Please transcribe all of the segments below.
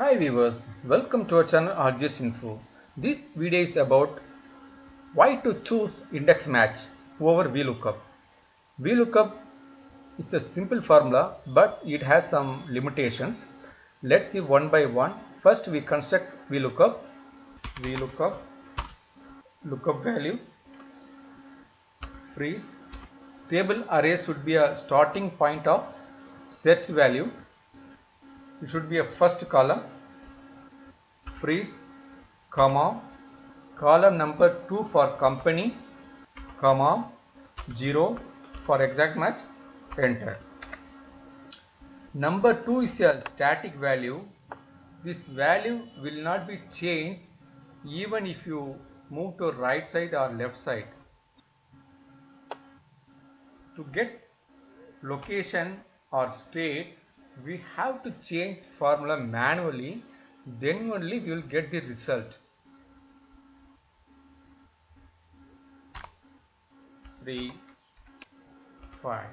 Hi viewers, welcome to our channel RGS Info. This video is about why to choose index match over VLOOKUP. VLOOKUP is a simple formula but it has some limitations. Let's see one by one. First we construct VLOOKUP. VLOOKUP, lookup value, freeze. Table array should be a starting point of search value. It should be a first column. Freeze, comma, column number 2 for company, comma, 0 for exact match, enter. Number 2 is a static value. This value will not be changed even if you move to right side or left side. To get location or state, we have to change formula manually, then only we will get the result. 3, 5.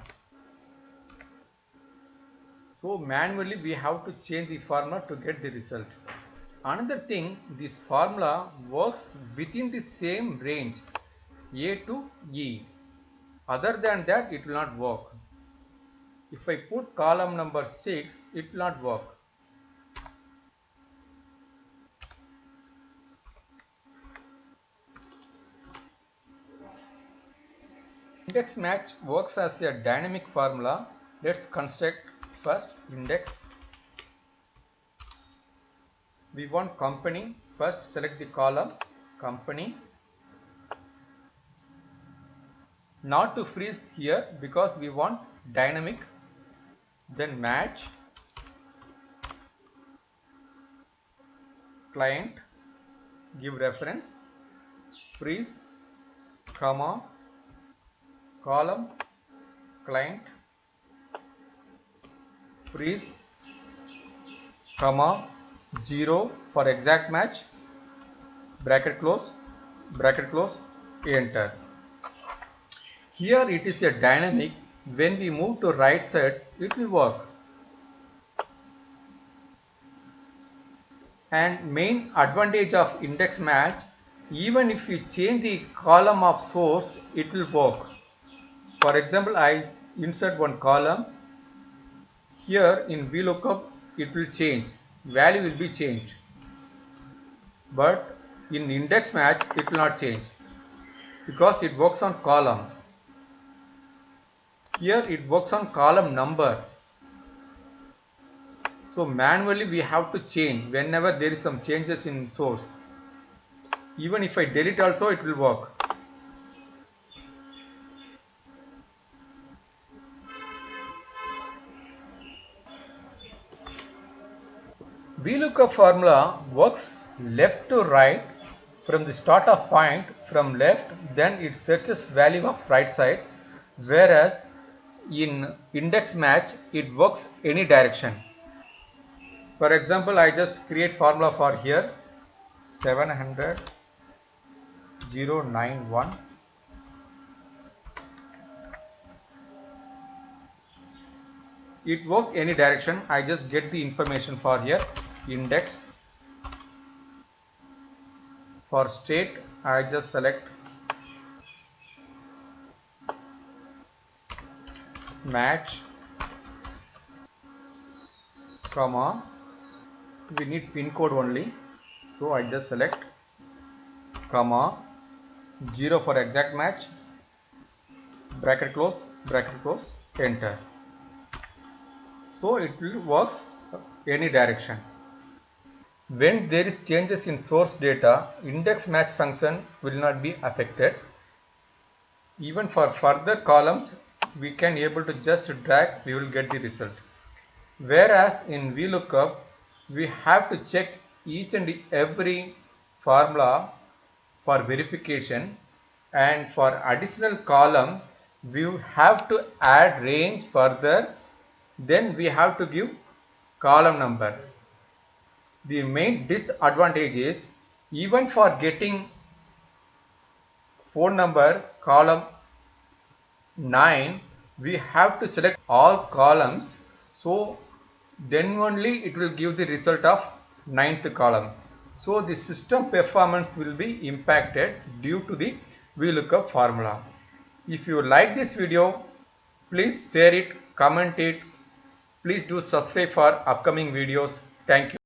So manually we have to change the formula to get the result. Another thing, this formula works within the same range A to E. Other than that it will not work. If I put column number 6, it will not work. Index match works as a dynamic formula. Let's construct first index. We want company. First select the column company. Not to freeze here because we want dynamic. Then match, client, give reference, freeze, comma, column, client, freeze, comma, 0 for exact match, bracket close, enter. Here it is a dynamic. When we move to right side, it will work. And main advantage of index match, even if you change the column of source, it will work. For example, I insert one column. Here in VLOOKUP, it will change. Value will be changed. But in index match, it will not change because it works on column. Here it works on column number. So manually we have to change whenever there is some changes in source. Even if I delete also, it will work. VLOOKUP formula works left to right from the start of point from left, then it searches value of right side, whereas in index match it works any direction. For example, I just create formula for here 700 091. It works any direction. I just get the information for here index. For state, I just select match, comma, we need pin code only, so I just select comma 0 for exact match, bracket close, enter. So it will works any direction. When there is changes in source data, index match function will not be affected. Even for further columns, we can able to just drag, we will get the result. Whereas in VLOOKUP, we have to check each and every formula for verification, and for additional column, we have to add range further, then we have to give column number. The main disadvantage is, even for getting phone number column 9, we have to select all columns, so then only it will give the result of 9th column. So the system performance will be impacted due to the VLOOKUP formula. If you like this video, please share it, comment it. Please do subscribe for upcoming videos. Thank you.